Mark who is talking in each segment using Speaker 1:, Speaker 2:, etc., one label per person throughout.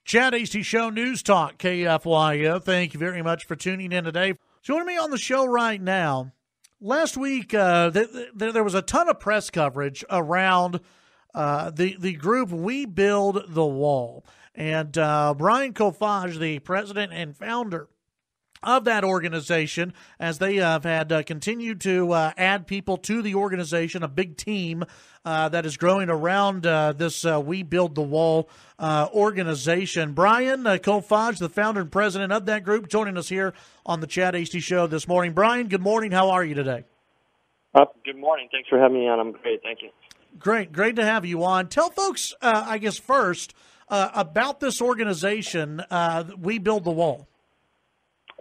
Speaker 1: Chad Hasty Show, News Talk, KFYO. Thank you very much for tuning in today. Joining me on the show right now, last week there was a ton of press coverage around the group We Build the Wall. And Brian Kolfage, the president and founder of that organization, as they have had continued to add people to the organization, a big team that is growing around this We Build the Wall organization. Brian Kolfage, the founder and president of that group, joining us here on the Chad Hasty Show this morning. Brian, good morning. How are you today?
Speaker 2: Good morning. Thanks for having me on. I'm great. Thank you.
Speaker 1: Great to have you on. Tell folks, I guess, first about this organization, We Build the Wall.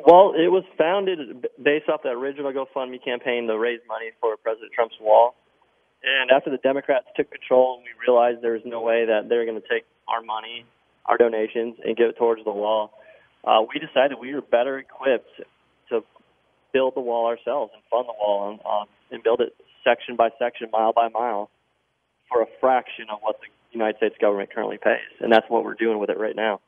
Speaker 2: Well, it was founded based off the original GoFundMe campaign to raise money for President Trump's wall. And after the Democrats took control, we realized there was no way that they were going to take our money, our donations, and give it towards the wall. We decided we were better equipped to build the wall ourselves and fund the wall and build it section by section, mile by mile, for a fraction of what the United States government currently pays. And that's what we're doing with it right now.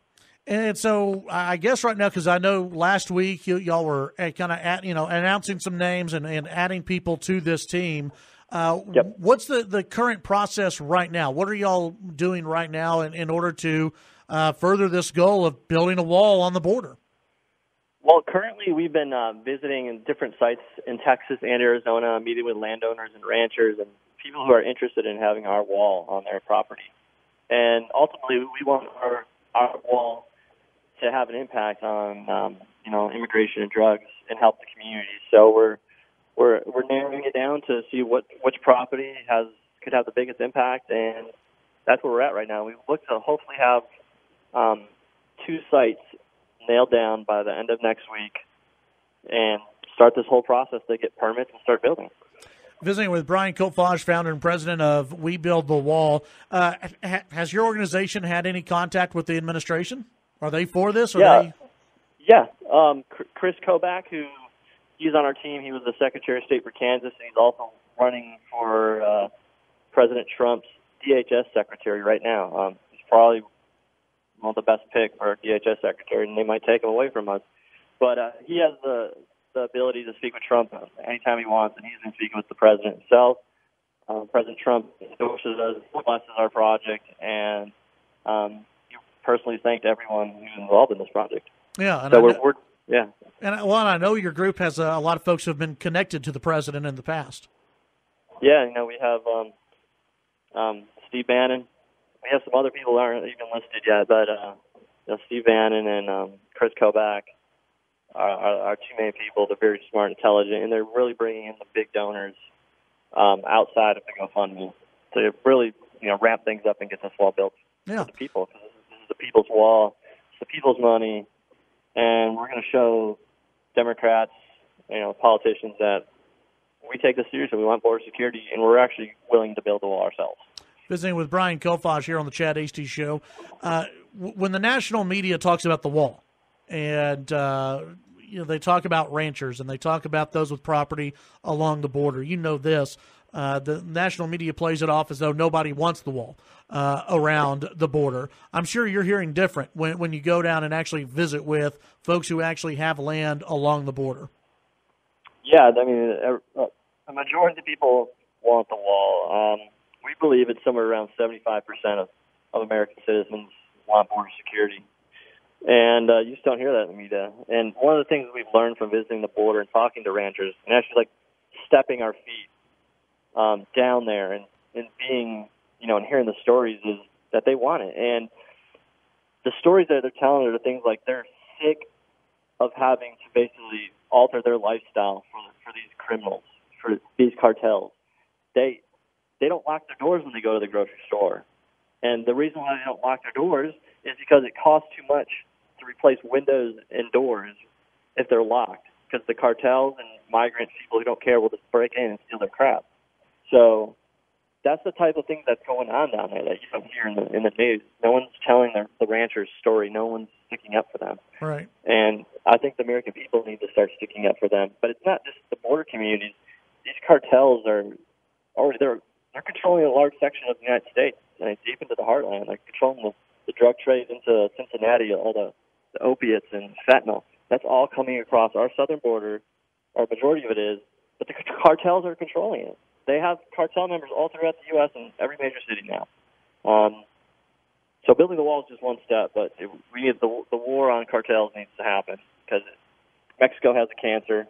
Speaker 1: And so I guess right now, because I know last week y'all were kind of announcing some names and adding people to this team.
Speaker 2: Yep.
Speaker 1: What's the current process right now? What are y'all doing right now in order to further this goal of building a wall on the border?
Speaker 2: Well, currently we've been visiting in different sites in Texas and Arizona, meeting with landowners and ranchers and people who are interested in having our wall on their property. And ultimately, we want our wall to have an impact on immigration and drugs and help the community. So we're narrowing it down to see which property could have the biggest impact, and that's where we're at right now. We look to hopefully have 2 sites nailed down by the end of next week and start this whole process to get permits and start building.
Speaker 1: Visiting with Brian Kolfage, founder and president of We Build the Wall. Has your organization had any contact with the administration? Are they for this?
Speaker 2: Yeah. Chris Kobach, he's on our team. He was the Secretary of State for Kansas, and he's also running for President Trump's DHS secretary right now. He's probably the best pick for DHS secretary, and they might take him away from us. But he has the ability to speak with Trump anytime he wants, and he's been speaking with the president himself. President Trump endorses us, blesses our project, and he personally thanked everyone who's involved in this project.
Speaker 1: Yeah, and
Speaker 2: so yeah.
Speaker 1: And I know your group has a lot of folks who have been connected to the president in the past.
Speaker 2: Yeah, we have Steve Bannon. We have some other people that aren't even listed yet, but Steve Bannon and Chris Kobach are 2 main people. They're very smart, intelligent, and they're really bringing in the big donors outside of the GoFundMe to really ramp things up and get this wall built for the people. Because this is the people's wall, it's the people's money, and we're going to show Democrats, politicians that we take this seriously. We want border security, and we're actually willing to build the wall ourselves.
Speaker 1: Visiting with Brian Kolfage here on the Chad Hasty Show. When the national media talks about the wall, and they talk about ranchers and they talk about those with property along the border, this. The national media plays it off as though nobody wants the wall around the border. I'm sure you're hearing different when you go down and actually visit with folks who actually have land along the border.
Speaker 2: Yeah, a majority of people want the wall. We believe it's somewhere around 75% of American citizens want border security. And you just don't hear that in the media. And one of the things we've learned from visiting the border and talking to ranchers and actually stepping our feet down there and being, and hearing the stories is that they want it. And the stories that they're telling are things like they're sick of having to basically alter their lifestyle for these criminals, for these cartels. They don't lock their doors when they go to the grocery store. And the reason why they don't lock their doors is because it costs too much to replace windows and doors if they're locked, because the cartels and migrant people who don't care will just break in and steal their crap. So that's the type of thing that's going on down there that you don't hear in the news. No one's telling the rancher's story. No one's sticking up for them.
Speaker 1: Right.
Speaker 2: And I think the American people need to start sticking up for them. But it's not just the border communities. These cartels are already they're controlling a large section of the United States, and deep into the heartland. They're controlling the the drug trade into Cincinnati, all the opiates and fentanyl. That's all coming across our southern border, or majority of it is, but the cartels are controlling it. They have cartel members all throughout the U.S. and every major city now. So building the wall is just one step, but we need the war on cartels needs to happen because Mexico has a cancer,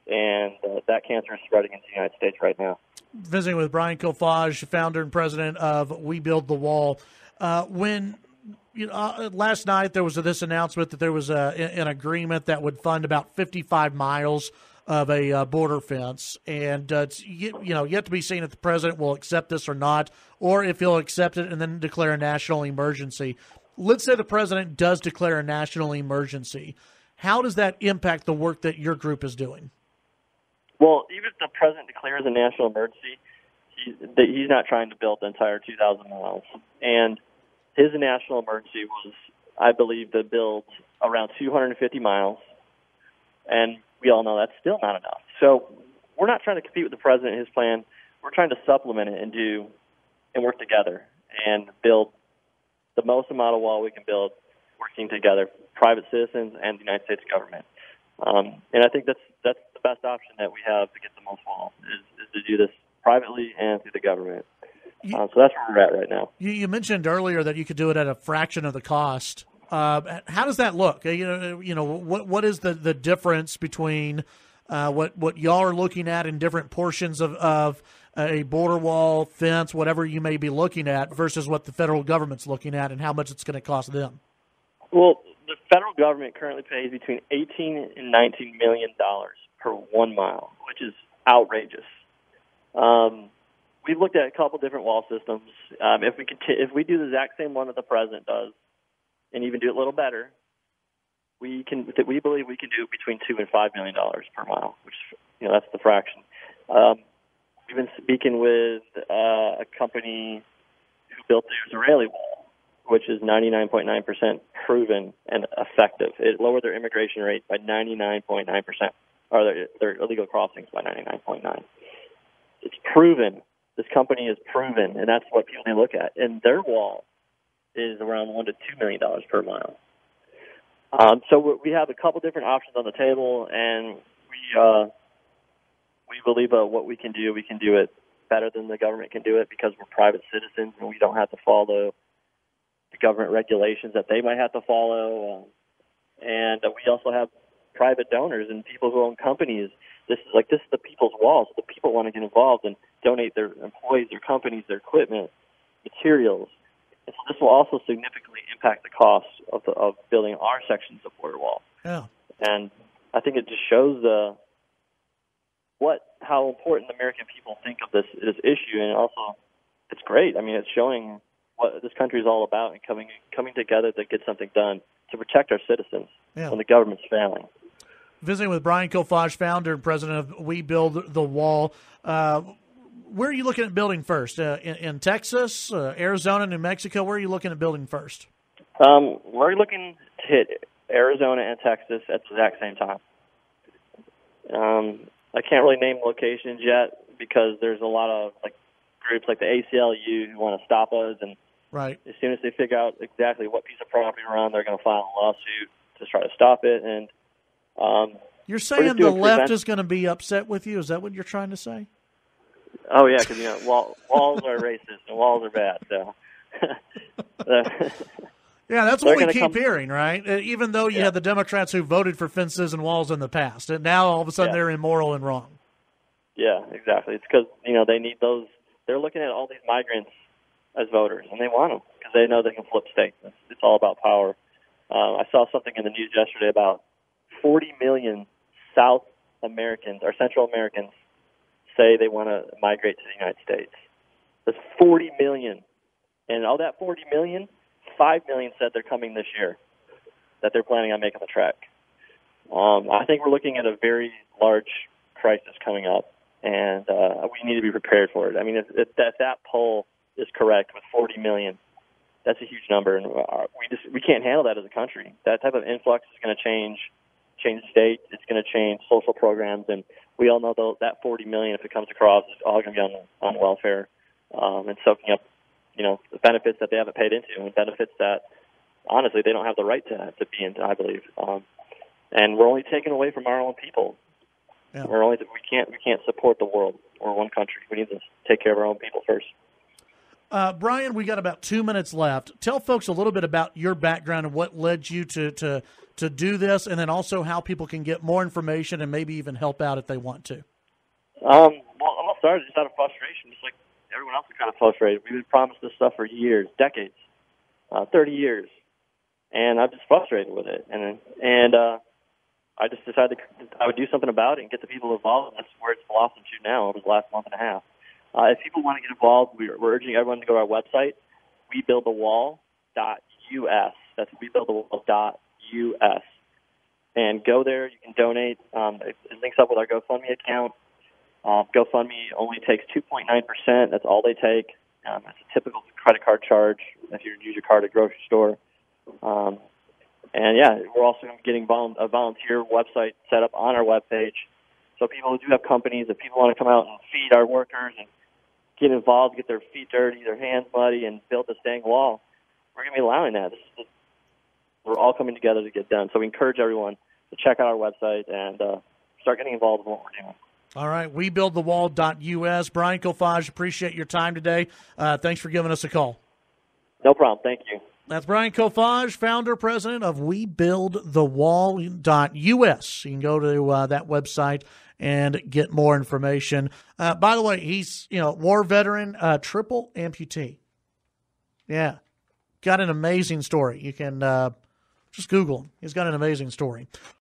Speaker 2: and that cancer is spreading into the United States right now.
Speaker 1: Visiting with Brian Kolfage, founder and president of We Build the Wall. Last night there was this announcement that there was an agreement that would fund about 55 miles of a border fence, and it's yet to be seen if the president will accept this or not, or if he'll accept it and then declare a national emergency. Let's say the president does declare a national emergency. How does that impact the work that your group is doing?
Speaker 2: Well, even if the president declares a national emergency, he's not trying to build the entire 2,000 miles. And his national emergency was, I believe, to build around 250 miles. And we all know that's still not enough. So we're not trying to compete with the president and his plan. We're trying to supplement it and work together and build the most amount of wall we can build working together, private citizens and the United States government. And I think that's the best option that we have to get the most wall is to do this privately and through the government. So that's where we're at right now. You
Speaker 1: mentioned earlier that you could do it at a fraction of the cost. How does that look? What is the difference between what y'all are looking at in different portions of a border wall, fence, whatever you may be looking at, versus what the federal government's looking at and how much it's going to cost them?
Speaker 2: Well, the federal government currently pays between $18 and $19 million per 1 mile, which is outrageous. We've looked at a couple different wall systems. If we do the exact same one that the president does, and even do it a little better, we believe we can do it between $2 and $5 million per mile, which that's the fraction. We've been speaking with a company who built the Israeli wall, which is 99.9% proven and effective. It lowered their immigration rate by 99.9%, or their illegal crossings by 99.9%. It's proven. This company is proven, and that's what people need to look at. And their wall is around $1 to $2 million per mile. So we have a couple different options on the table, and we believe what we can do it better than the government can do it because we're private citizens and we don't have to follow the government regulations that they might have to follow. And we also have private donors and people who own companies. This is the people's wall. So the people want to get involved and donate their employees, their companies, their equipment, materials. And so this will also significantly impact the cost of building our sections of border wall.
Speaker 1: Yeah.
Speaker 2: And I think it just shows how important the American people think of this issue, and also it's great. I mean, it's showing what this country is all about and coming together to get something done to protect our citizens when the government's failing.
Speaker 1: Visiting with Brian Kolfage, founder and president of We Build the Wall. Where are you looking at building first? In Texas, Arizona, New Mexico? Where are you looking at building first?
Speaker 2: We're looking to hit Arizona and Texas at the exact same time. I can't really name locations yet because there's a lot of groups like the ACLU who want to stop us, and
Speaker 1: right.
Speaker 2: As soon as they figure out exactly what piece of property we're on, they're going to file a lawsuit to try to stop it. And
Speaker 1: you're saying the left is going to be upset with you? Is that what you're trying to say?
Speaker 2: Oh yeah, because walls are racist and walls are bad. So
Speaker 1: yeah, that's what we keep hearing, right? Even though you had the Democrats who voted for fences and walls in the past, and now all of a sudden they're immoral and wrong.
Speaker 2: Yeah, exactly. It's because they need those. They're looking at all these migrants as voters, and they want them because they know they can flip states. It's all about power. I saw something in the news yesterday about 40 million South Americans or Central Americans say they want to migrate to the United States. That's 40 million. And all that 40 million, 5 million said they're coming this year, that they're planning on making the trek. I think we're looking at a very large crisis coming up, and we need to be prepared for it. I mean, if that poll is correct with 40 million, that's a huge number, and we can't handle that as a country. That type of influx is going to change states. It's going to change social programs, and we all know that 40 million, if it comes across, is all going to be on welfare and soaking up, the benefits that they haven't paid into and benefits that honestly, they don't have the right to be in, I believe. And we're only taking away from our own people.
Speaker 1: Yeah.
Speaker 2: We can't support the world or one country. We need to take care of our own people first.
Speaker 1: Brian, we got about 2 minutes left. Tell folks a little bit about your background and what led you to do this, and then also how people can get more information and maybe even help out if they want to.
Speaker 2: Well, I'm going to start just out of frustration, just like everyone else is kind of frustrated. We've been promised this stuff for years, decades, 30 years, and I'm just frustrated with it. And I just decided I would do something about it and get the people involved, and that's where it's blossomed to now over the last month and a half. If people want to get involved, we're urging everyone to go to our website, webuildthewall.us. That's webuildthewall.us. And go there. You can donate. It links up with our GoFundMe account. GoFundMe only takes 2.9%. That's all they take. It's a typical credit card charge if you use your card at a grocery store. And, yeah, we're also getting a volunteer website set up on our webpage. So people who do have companies, if people want to come out and feed our workers and get involved, get their feet dirty, their hands muddy, and build a staying wall, we're going to be allowing that. We're all coming together to get done. So we encourage everyone to check out our website and start getting involved in what we're doing.
Speaker 1: All right, webuildthewall.us. Brian Kolfage, appreciate your time today. Thanks for giving us a call.
Speaker 2: No problem. Thank you.
Speaker 1: That's Brian Kolfage, founder, president of webuildthewall.us. You can go to that website and get more information. By the way, he's war veteran, triple amputee. Yeah, got an amazing story. You can just Google him. He's got an amazing story.